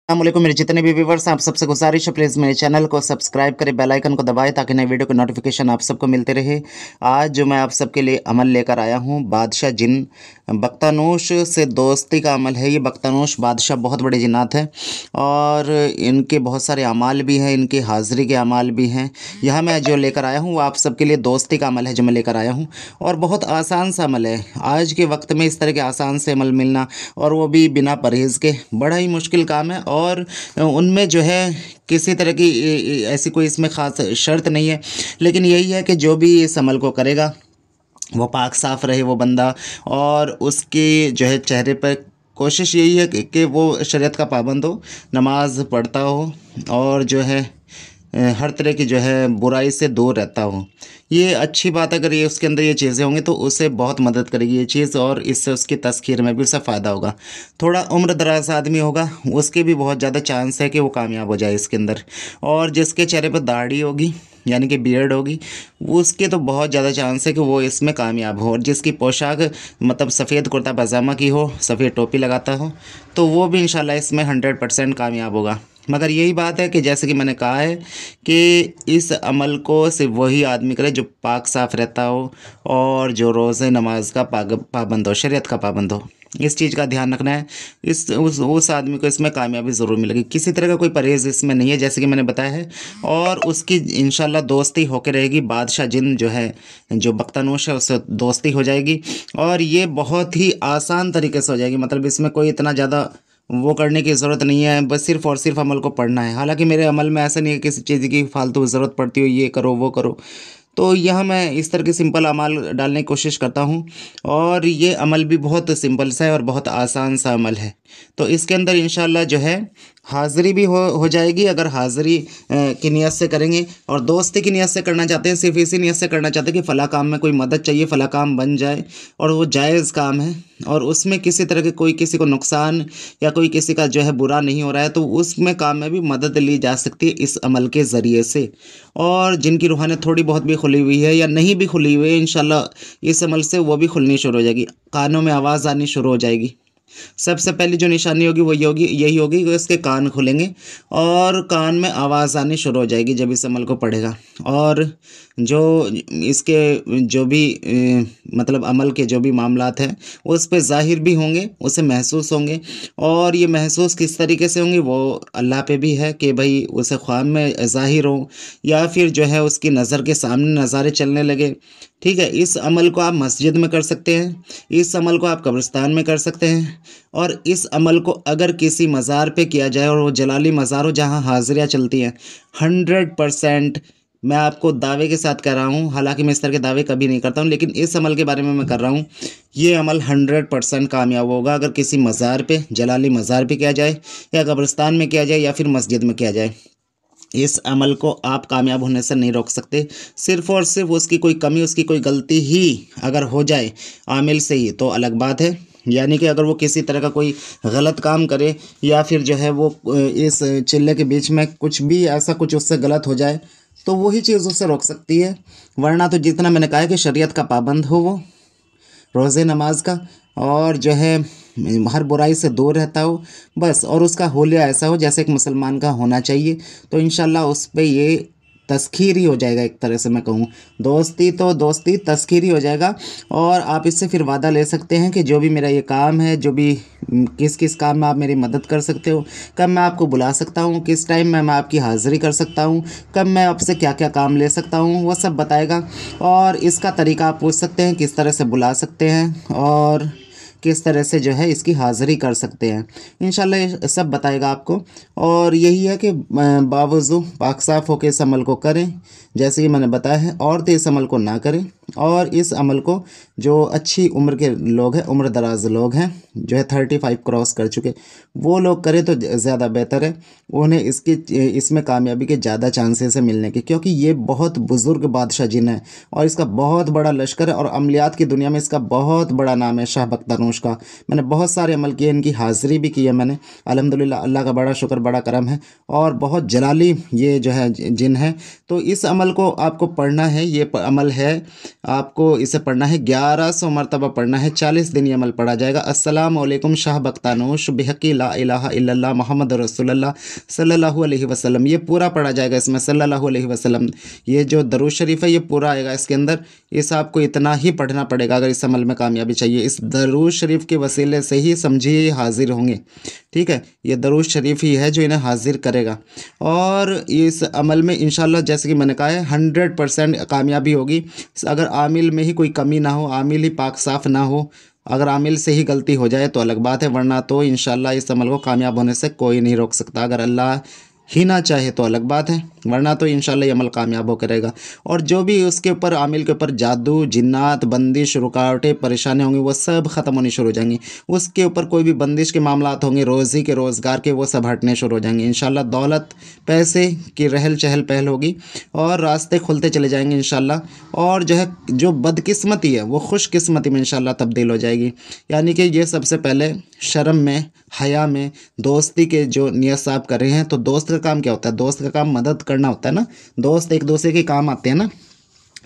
अस्सलामुअलैकुम मेरे जितने भी व्यूवर्स हैं, आप सबसे गुजारिश है प्लीज़ मेरे चैनल को सब्सक्राइब करें, बेल आइकन को दबाएं ताकि नए वीडियो के नोटिफिकेशन आप सबको मिलते रहे। आज जो मैं आप सबके लिए अमल लेकर आया हूं, बादशाह जिन बख्तानूश से दोस्ती का अमल है। ये बख्तानूश बादशाह बहुत बड़े जिन्नात हैं और इनके बहुत सारे अमाल भी हैं, इनकी हाज़िरी के अमाल भी हैं। यहाँ मैं जो लेकर आया हूँ वो आप सबके लिए दोस्ती का अमल है जो मैं लेकर आया हूँ, और बहुत आसान सा अमल है। आज के वक्त में इस तरह के आसान से अमल मिलना, और वो भी बिना परहेज़ के, बड़ा ही मुश्किल काम है। और उनमें जो है किसी तरह की ऐसी कोई इसमें ख़ास शर्त नहीं है, लेकिन यही है कि जो भी इस अमल को करेगा वो पाक साफ़ रहे वो बंदा, और उसके जो है चेहरे पर कोशिश यही है कि वो शरीयत का पाबंद हो, नमाज पढ़ता हो, और जो है हर तरह की जो है बुराई से दूर रहता हो। ये अच्छी बात है, अगर ये उसके अंदर ये चीज़ें होंगी तो उसे बहुत मदद करेगी ये चीज़, और इससे उसकी तस्खीर में भी उसे फ़ायदा होगा। थोड़ा उम्र दराज आदमी होगा, उसके भी बहुत ज़्यादा चांस है कि वो कामयाब हो जाए इसके अंदर। और जिसके चेहरे पर दाढ़ी होगी यानी कि बियर्ड होगी, उसके तो बहुत ज़्यादा चांस है कि वो इसमें कामयाब हो। और जिसकी पोशाक मतलब सफ़ेद कुर्ता पजामा की हो, सफ़ेद टोपी लगाता हो, तो वो भी इंशाल्लाह इसमें 100% कामयाब होगा। मगर यही बात है कि जैसे कि मैंने कहा है कि इस अमल को सिर्फ वही आदमी करे जो पाक साफ़ रहता हो और जो रोज़े नमाज का पाबंद हो, शरीयत का पाबंद हो। इस चीज़ का ध्यान रखना है। इस उस आदमी को इसमें कामयाबी ज़रूर मिलेगी। किसी तरह का कोई परहेज़ इसमें नहीं है, जैसे कि मैंने बताया है। और उसकी इंशाल्लाह दोस्ती होकर रहेगी। बादशाह जिन जो है, जो बख्तानूश है, उससे दोस्ती हो जाएगी, और ये बहुत ही आसान तरीके से हो जाएगी। मतलब इसमें कोई इतना ज़्यादा वो करने की ज़रूरत नहीं है, बस सिर्फ़ और सिर्फ अमल को पढ़ना है। हालांकि मेरे अमल में ऐसा नहीं है किसी चीज़ की फालतू ज़रूरत पड़ती हो, ये करो वो करो। तो यहाँ मैं इस तरह के सिंपल अमल डालने की कोशिश करता हूँ, और ये अमल भी बहुत सिंपल सा है और बहुत आसान सा अमल है। तो इसके अंदर इंशाल्लाह जो है हाज़िरी भी हो जाएगी, अगर हाज़िरी की नीयत से करेंगे, और दोस्ती की नीयत से करना चाहते हैं, सिर्फ इसी नीयत से करना चाहते हैं कि फ़लाँ काम में कोई मदद चाहिए, फ़लाँ काम बन जाए, और वो जायज़ काम है, और उसमें किसी तरह के कोई किसी को नुकसान या कोई किसी का जो है बुरा नहीं हो रहा है, तो उसमें काम में भी मदद ली जा सकती है इस अमल के ज़रिए से। और जिनकी रूहानियत थोड़ी बहुत भी खुली हुई है या नहीं भी खुली हुई है, इंशाल्लाह इस अमल से वो भी खुलनी शुरू हो जाएगी, कानों में आवाज़ आनी शुरू हो जाएगी। सबसे पहली जो निशानी होगी वो यही होगी कि इसके कान खुलेंगे और कान में आवाज़ आनी शुरू हो जाएगी जब इस अमल को पढ़ेगा। और जो इसके जो भी मतलब अमल के जो भी मामलात हैं उस पे ज़ाहिर भी होंगे, उसे महसूस होंगे। और ये महसूस किस तरीके से होंगे वो अल्लाह पे भी है कि भाई उसे ख्वाब में ज़ाहिर हो, या फिर जो है उसकी नज़र के सामने नज़ारे चलने लगे। ठीक है, इस अमल को आप मस्जिद में कर सकते हैं, इस अमल को आप कब्रिस्तान में कर सकते हैं, और इस अमल को अगर किसी मज़ार पे किया जाए, और वो जलाली मज़ार हो जहाँ हाज़िरियाँ चलती हैं, 100% मैं आपको दावे के साथ कह रहा हूँ, हालांकि मैं इस तरह के दावे कभी नहीं करता हूँ, लेकिन इस अमल के बारे में मैं कर रहा हूँ। ये अमल 100% कामयाब होगा अगर किसी मज़ार पे, जलाली मज़ार पे किया जाए, या कब्रिस्तान में किया जाए, या फिर मस्जिद में किया जाए। इस अमल को आप कामयाब होने से नहीं रोक सकते। सिर्फ़ और सिर्फ उसकी कोई कमी, उसकी कोई गलती ही अगर हो जाए आमिल से ही, तो अलग बात है। यानी कि अगर वो किसी तरह का कोई गलत काम करे, या फिर जो है वो इस चिल्ले के बीच में कुछ भी ऐसा कुछ उससे गलत हो जाए, तो वही चीज़ उससे रोक सकती है। वरना तो जितना मैंने कहा है कि शरीयत का पाबंद हो वो, रोज़े नमाज का, और जो है हर बुराई से दूर रहता हो बस, और उसका होलिया ऐसा हो जैसे एक मुसलमान का होना चाहिए, तो इंशाल्लाह उस पे ये तस्खीर ही हो जाएगा। एक तरह से मैं कहूँ, दोस्ती तो दोस्ती तस्खीर ही हो जाएगा। और आप इससे फिर वादा ले सकते हैं कि जो भी मेरा ये काम है, जो भी किस किस काम में आप मेरी मदद कर सकते हो, कब मैं आपको बुला सकता हूँ, किस टाइम में मैं आपकी हाज़िरी कर सकता हूँ, कब मैं आपसे क्या क्या काम ले सकता हूँ, वो सब बताएगा। और इसका तरीका आप पूछ सकते हैं, किस तरह से बुला सकते हैं, और किस तरह से जो है इसकी हाज़िरी कर सकते हैं। इंशाल्लाह ये सब बताएगा आपको। और यही है कि बावज़ू पाक साफ़ होकर इस अमल को करें, जैसे कि मैंने बताया है। औरतें इस अमल को ना करें, और इस अमल को जो अच्छी उम्र के लोग हैं, उम्र दराज लोग हैं, जो है 35 क्रॉस कर चुके, वो लोग करें तो ज़्यादा बेहतर है। उन्हें इसमें कामयाबी के ज़्यादा चांसेस है मिलने के, क्योंकि ये बहुत बुज़ुर्ग बादशाह जिन है, और इसका बहुत बड़ा लश्कर है, और अमलियात की दुनिया में इसका बहुत बड़ा नाम है, शाह बख्तानूश नुस्खा, मैंने बहुत सारे अमल किए, इनकी हाज़िरी भी की है मैंने। अल्हम्दुलिल्लाह, अल्लाह का बड़ा शुक्र, बड़ा करम है और बहुत जलाली ये जो है जिन है। तो इस अमल को आपको पढ़ना है, ये अमल है, आपको इसे पढ़ना है 1100 मरतबा पढ़ना है, 40 दिन ये अमल पढ़ा जाएगा। अस्सलामु अलैकुम शाह बख्तानोश बिहक़ी ला इलाहा इल्लल्लाह मोहम्मद रसूलुल्लाह सल्लल्लाहु अलैहि वसल्लम, ये पूरा पढ़ा जाएगा इसमें, सल्लल्लाहु अलैहि वसल्लम। ये जो दरूद शरीफ है ये पूरा आएगा इसके अंदर। इस आपको इतना ही पढ़ना पड़ेगा अगर इस अमल में कामयाबी चाहिए। इस दरूद शरीफ के वसीले से ही समझिए ये हाजिर होंगे, ठीक है। ये दरूद शरीफ ही है जो इन्हें हाजिर करेगा। और इस अमल में इंशाल्लाह जैसे कि मैंने कहा है 100% कामयाबी होगी। अगर आमिल में ही कोई कमी ना हो, आमिल ही पाक साफ़ ना हो, अगर आमिल से ही गलती हो जाए तो अलग बात है, वरना तो इंशाल्लाह इस अमल को कामयाब होने से कोई नहीं रोक सकता। अगर अल्लाह ही ना चाहे तो अलग बात है, वरना तो इंशाल्लाह ये अमल कामयाब हो करेगा। और जो भी उसके ऊपर आमिल के ऊपर जादू, जिन्नात, बंदिश, रुकावटें, परेशानी होंगी वो सब ख़त्म होनी शुरू हो जाएंगी। उसके ऊपर कोई भी बंदिश के मामलात होंगे, रोज़ी के, रोज़गार के, वो सब हटने शुरू हो जाएंगे इंशाल्लाह। दौलत, पैसे की रहल चहल पहल होगी और रास्ते खुलते चले जाएंगे इंशाल्लाह। और जो है जो बदकिस्मती है वो खुशकिस्मती में इंशाल्लाह तब्दील हो जाएगी। यानी कि ये सबसे पहले शर्म में, हया में, दोस्ती के जो नियत साहब कर रहे हैं, तो दोस्त का काम क्या होता है? दोस्त का काम मदद करना होता है ना, दोस्त एक दूसरे के काम आते हैं ना,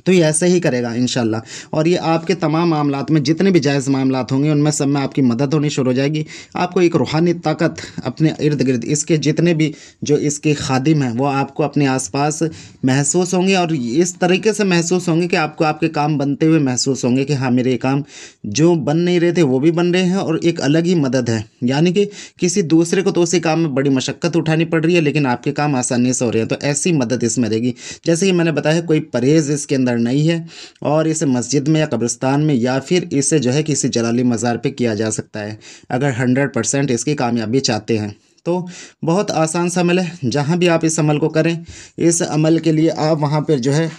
तो ये ऐसे ही करेगा इंशाल्लाह। और ये आपके तमाम मामलात में जितने भी जायज़ मामलात होंगे उनमें सब में आपकी मदद होनी शुरू हो जाएगी। आपको एक रूहानी ताकत अपने इर्द गिर्द, इसके जितने भी जो इसके खादिम हैं वो आपको अपने आसपास महसूस होंगे और इस तरीके से महसूस होंगे कि आपको आपके काम बनते हुए महसूस होंगे कि हाँ मेरे काम जो बन नहीं रहे थे वो भी बन रहे हैं और एक अलग ही मदद है। यानी कि किसी दूसरे को तो उसी काम में बड़ी मशक्क़त उठानी पड़ रही है लेकिन आपके काम आसानी से हो रहे हैं, तो ऐसी मदद इसमें रहेगी। जैसे कि मैंने बताया कोई परहेज़ इसके अंदर नहीं है और इसे मस्जिद में या कब्रिस्तान में या फिर इसे जो है किसी जलाली मज़ार पे किया जा सकता है अगर 100% इसकी कामयाबी चाहते हैं। तो बहुत आसान सा अमल है, जहाँ भी आप इस अमल को करें, इस अमल के लिए आप वहाँ पर जो है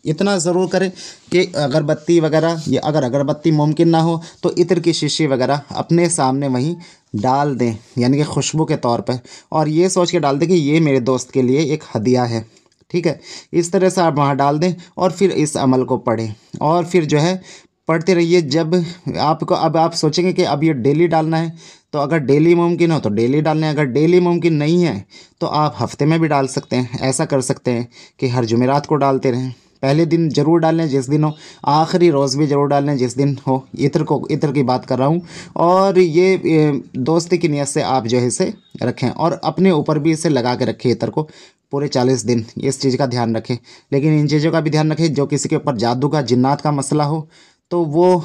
इतना ज़रूर करें कि अगरबत्ती वगैरह, या अगर अगरबत्ती मुमकिन ना हो तो इत्र की शीशी वगैरह अपने सामने वहीं डाल दें, यानी कि खुशबू के तौर पर, और ये सोच के डाल दें कि ये मेरे दोस्त के लिए एक हदिया है, ठीक है। इस तरह से आप वहाँ डाल दें और फिर इस अमल को पढ़ें और फिर जो है पढ़ते रहिए। जब आपको, अब आप सोचेंगे कि अब ये डेली डालना है, तो अगर डेली मुमकिन हो तो डेली डालना है, अगर डेली मुमकिन नहीं है तो आप हफ्ते में भी डाल सकते हैं। ऐसा कर सकते हैं कि हर जुमेरात को डालते रहें, पहले दिन ज़रूर डालें जिस दिन हो, आखिरी रोज़ भी ज़रूर डालें जिस दिन हो। इत्र की बात कर रहा हूँ। और ये दोस्ती की नीयत से आप जो है इसे रखें और अपने ऊपर भी इसे लगा के रखें इत्र को पूरे 40 दिन, इस चीज़ का ध्यान रखें। लेकिन इन चीज़ों का भी ध्यान रखें, जो किसी के ऊपर जादू का, जिन्नात का मसला हो तो वो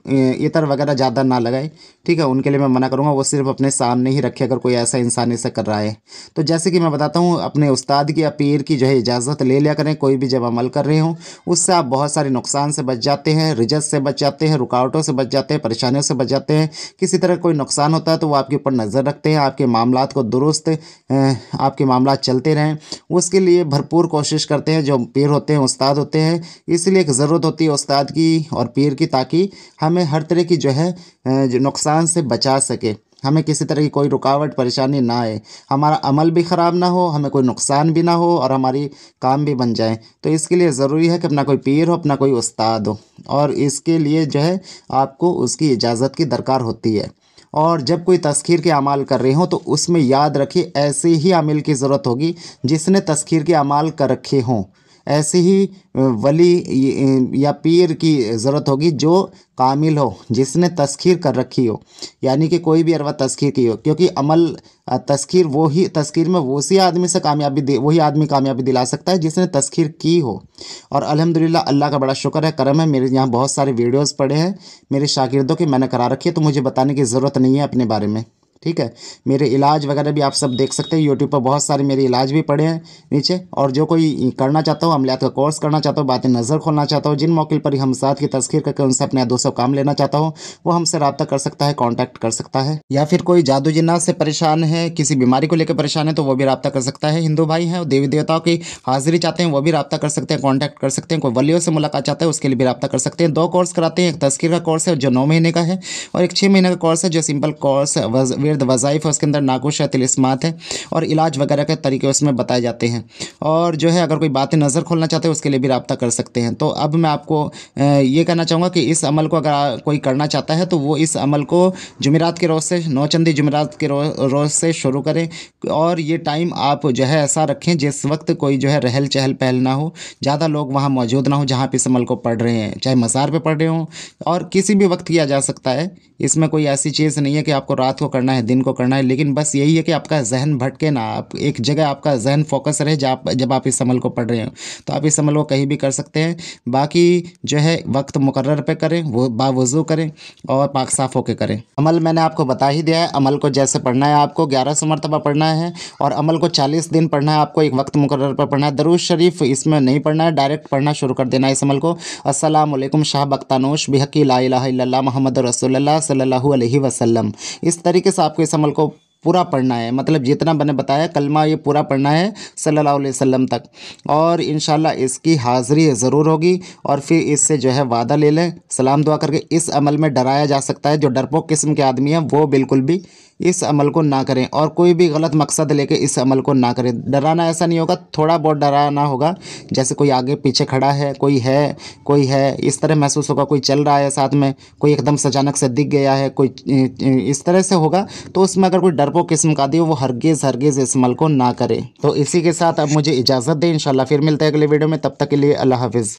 इतर वगैरह ज़्यादा ना लगाए, ठीक है। उनके लिए मैं मना करूँगा, वो सिर्फ अपने सामने ही रखे अगर कोई ऐसा इंसान इसे कर रहा है। तो जैसे कि मैं बताता हूँ, अपने उस्ताद की या पीर की जो है इजाज़त ले लिया करें कोई भी जब अमल कर रहे हों। उससे आप बहुत सारे नुकसान से बच जाते हैं, रिजत से बच जाते हैं, रुकावटों से बच जाते हैं, परेशानियों से बच जाते हैं। किसी तरह कोई नुकसान होता है तो वो आपके ऊपर नज़र रखते हैं, आपके मामलात को दुरुस्त, आपके मामलात चलते रहें उसके लिए भरपूर कोशिश करते हैं जो पीर होते हैं, उस्ताद होते हैं। इसलिए एक ज़रूरत होती है उस्ताद की और पीर की, ताकि हमें हर तरह की जो है जो नुकसान से बचा सके, हमें किसी तरह की कोई रुकावट परेशानी ना आए, हमारा अमल भी ख़राब ना हो, हमें कोई नुकसान भी ना हो और हमारी काम भी बन जाए। तो इसके लिए ज़रूरी है कि अपना कोई पीर हो, अपना कोई उस्ताद हो, और इसके लिए जो है आपको उसकी इजाज़त की दरकार होती है। और जब कोई तस्खीर के अमाल कर रहे हो तो उसमें याद रखिए ऐसे ही आमिल की ज़रूरत होगी जिसने तस्खीर के अमाल कर रखे हों, ऐसे ही वली या पीर की ज़रूरत होगी जो कामिल हो, जिसने तस्खीर कर रखी हो, यानी कि कोई भी अरवा तस्खीर की हो। क्योंकि अमल तस्खीर तस्खीर में वही आदमी कामयाबी दिला सकता है जिसने तस्खीर की हो। और अल्हम्दुलिल्लाह अल्लाह का बड़ा शुक्र है, करम है, मेरे यहाँ बहुत सारे वीडियोज़ पड़े हैं मेरे शागिर्दों के, मैंने करा रखी है, तो मुझे बताने की ज़रूरत नहीं है अपने बारे में, ठीक है। मेरे इलाज वगैरह भी आप सब देख सकते हैं, यूट्यूब पर बहुत सारे मेरे इलाज भी पड़े हैं नीचे। और जो कोई करना चाहता हो, अमलियात का कोर्स करना चाहता हो, बातें नज़र खोलना चाहता हो, जिन मौके पर हम साथ की तस्खीर करके उनसे अपने 200 काम लेना चाहता हो, वो हमसे रब्ता कर सकता है, कॉन्टैक्ट कर सकता है। या फिर कोई जादू जिन्नात से परेशान है, किसी बीमारी को लेकर परेशान है तो वो भी रब्ता कर सकता है। हिंदू भाई हैं, देवी देवताओं की हाजिरी चाहते हैं वो भी रब्ता कर सकते हैं, कॉन्टैक्ट कर सकते हैं। कोई वलियों से मुलाकात चाहता है उसके लिए भी रब्ता कर सकते हैं। 2 कोर्स कराते हैं, एक तस्खीर का कोर्स है जो 9 महीने का है और एक 6 महीने का कोर्स है जो सिंपल कोर्स विर्द वज़ाइफ है उसके अंदर नाकुश है, तिलिस्मात है और इलाज वगैरह के तरीके उसमें बताए जाते हैं। और जो है अगर कोई बातें नज़र खोलना चाहते हैं उसके लिए भी राब्ता कर सकते हैं। तो अब मैं आपको ये कहना चाहूँगा कि इस अमल को अगर कोई करना चाहता है तो वो इस अमल को जुमेरात के रोज़ से, नौचंदी जुमेरात के रोज़ से शुरू करें। और ये टाइम आप जो है ऐसा रखें जिस वक्त कोई जो है रहल चहल पहल ना हो, ज़्यादा लोग वहाँ मौजूद ना हो जहाँ पे इस अमल को पढ़ रहे हैं, चाहे मज़ार पे पढ़ रहे हों, और किसी भी वक्त किया जा सकता है। इसमें कोई ऐसी चीज़ नहीं है कि आपको रात को करना है, दिन को करना है, लेकिन बस यही है कि आपका जहन भटके ना, आप एक जगह आपका जहन फोकस रहे जब आप इस अमल को पढ़ रहे हो। तो आप इस अमल को कहीं भी कर सकते हैं। बाकी जो है वक्त मुकर्रर पे करें, वो बावज़ू करें और पाक साफ़ होकर करें। अमल मैंने आपको बता ही दिया है। अमल को जैसे पढ़ना है आपको 1100 मरतबा पढ़ना है और अमल को 40 दिन पढ़ना है आपको, एक वक्त मुकर्रर पर पढ़ना है। दरूद शरीफ इसमें नहीं पढ़ना है, डायरेक्ट पढ़ना शुरू कर देना है इस अमल को। अस्सलाम वालेकुम शाह बख्तानोश बिहक़्क़ि ला इलाहा इल्लल्लाह मुहम्मद रसूलुल्लाह सल्लल्लाहु अलैहि वसल्लम। इस तरीके से आपको इस अमल को पूरा पढ़ना है, मतलब जितना मैंने बताया कलमा ये पूरा पढ़ना है सल्लल्लाहु अलैहि वसल्लम तक। और इंशाल्लाह इसकी हाज़िरी ज़रूर होगी। और फिर इससे जो है वादा ले लें सलाम दुआ करके। इस अमल में डराया जा सकता है, जो डरपोक किस्म के आदमी हैं वो बिल्कुल भी इस अमल को ना करें और कोई भी गलत मकसद लेके इस अमल को ना करें। डराना ऐसा नहीं होगा, थोड़ा बहुत डराना होगा, जैसे कोई आगे पीछे खड़ा है, कोई है इस तरह महसूस होगा, कोई चल रहा है साथ में, कोई एकदम से अचानक से दिख गया है, कोई इस तरह से होगा। तो उसमें अगर कोई डरपोक किस्म का आदमी हो वो हरगिज़ इस अमल को ना करे। तो इसी के साथ अब मुझे इजाज़त दें, इंशाल्लाह फिर मिलते हैं अगले वीडियो में। तब तक के लिए अल्लाह हाफ़िज़।